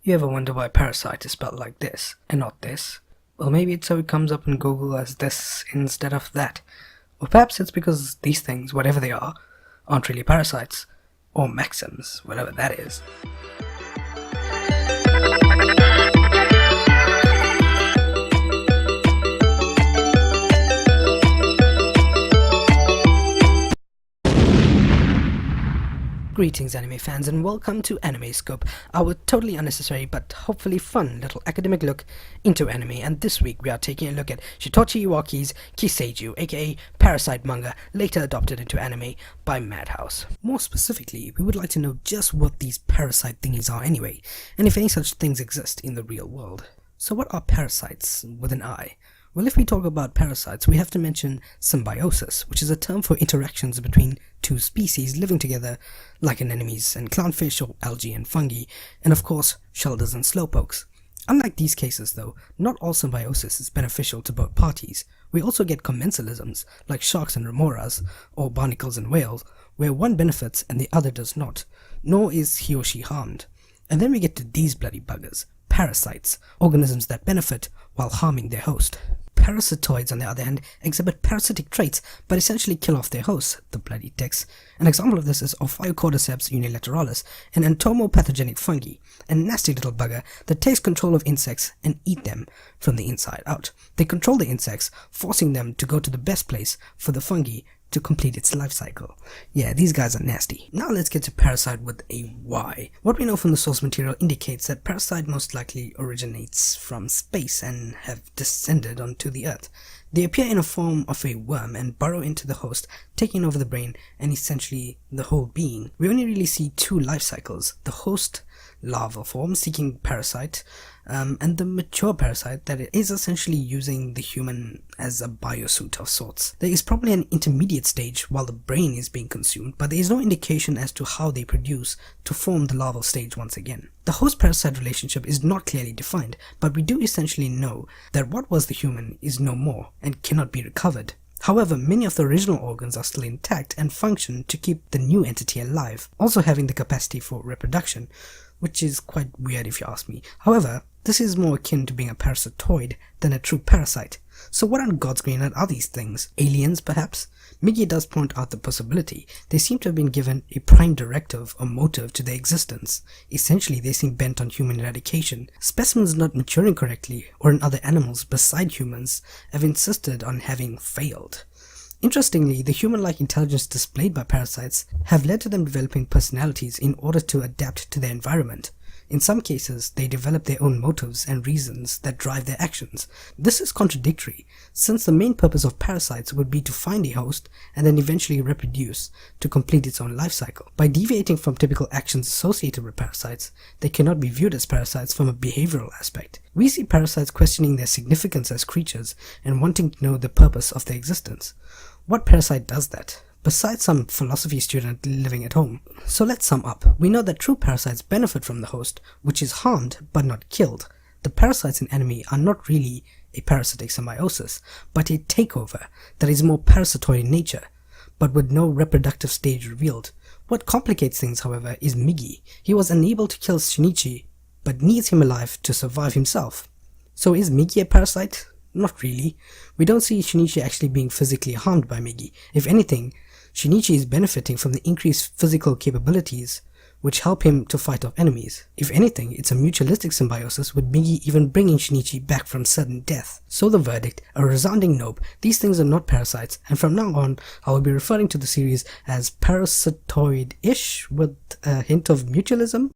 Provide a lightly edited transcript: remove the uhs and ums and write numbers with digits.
You ever wonder why parasite is spelled like this and not this? Well, maybe it's so it comes up in Google as this instead of that. Or perhaps it's because these things, whatever they are, aren't really parasites. Or maxims, whatever that is. Greetings anime fans and welcome to Anime Scope, our totally unnecessary but hopefully fun little academic look into anime, and this week we are taking a look at Hitoshi Iwaaki's Kiseiju, aka Parasyte manga, later adopted into anime by Madhouse. More specifically, we would like to know just what these parasite thingies are anyway, and if any such things exist in the real world. So what are parasites with an I? Well, if we talk about parasites, we have to mention symbiosis, which is a term for interactions between two species living together, like anemones and clownfish, or algae and fungi, and of course, shelters and slowpokes. Unlike these cases though, not all symbiosis is beneficial to both parties. We also get commensalisms, like sharks and remoras, or barnacles and whales, where one benefits and the other does not, nor is he or she harmed. And then we get to these bloody buggers, parasites, organisms that benefit while harming their host. Parasitoids, on the other hand, exhibit parasitic traits but essentially kill off their hosts, the bloody ticks. An example of this is Cordyceps unilateralis, an entomopathogenic fungi, a nasty little bugger that takes control of insects and eat them from the inside out. They control the insects, forcing them to go to the best place for the fungi to complete its life cycle. Yeah, these guys are nasty. Now let's get to Parasite with a Y. What we know from the source material indicates that Parasite most likely originates from space and have descended onto the earth. They appear in a form of a worm and burrow into the host, taking over the brain and essentially the whole being. We only really see two life cycles: the host larval form seeking parasite, and the mature parasite that is essentially using the human as a biosuit of sorts. There is probably an intermediate stage while the brain is being consumed, but there is no indication as to how they produce to form the larval stage once again. The host-parasite relationship is not clearly defined, but we do essentially know that what was the human is no more and cannot be recovered. However, many of the original organs are still intact and function to keep the new entity alive, also having the capacity for reproduction, which is quite weird if you ask me. However, this is more akin to being a parasitoid than a true parasite. So what on God's green earth are these things? Aliens, perhaps? Migi does point out the possibility. They seem to have been given a prime directive or motive to their existence. Essentially, they seem bent on human eradication. Specimens not maturing correctly, or in other animals beside humans, have insisted on having failed. Interestingly, the human-like intelligence displayed by parasites have led to them developing personalities in order to adapt to their environment. In some cases, they develop their own motives and reasons that drive their actions. This is contradictory, since the main purpose of parasites would be to find a host and then eventually reproduce to complete its own life cycle. By deviating from typical actions associated with parasites, they cannot be viewed as parasites from a behavioral aspect. We see parasites questioning their significance as creatures and wanting to know the purpose of their existence. What parasite does that, besides some philosophy student living at home? So let's sum up. We know that true parasites benefit from the host, which is harmed but not killed. The parasites in anime are not really a parasitic symbiosis, but a takeover that is more parasitoid in nature, but with no reproductive stage revealed. What complicates things, however, is Migi. He was unable to kill Shinichi, but needs him alive to survive himself. So is Migi a parasite? Not really. We don't see Shinichi actually being physically harmed by Migi. If anything, Shinichi is benefiting from the increased physical capabilities which help him to fight off enemies. If anything, it's a mutualistic symbiosis, with Migi even bringing Shinichi back from sudden death. So the verdict, a resounding nope. These things are not parasites, and from now on, I will be referring to the series as parasitoid-ish with a hint of mutualism.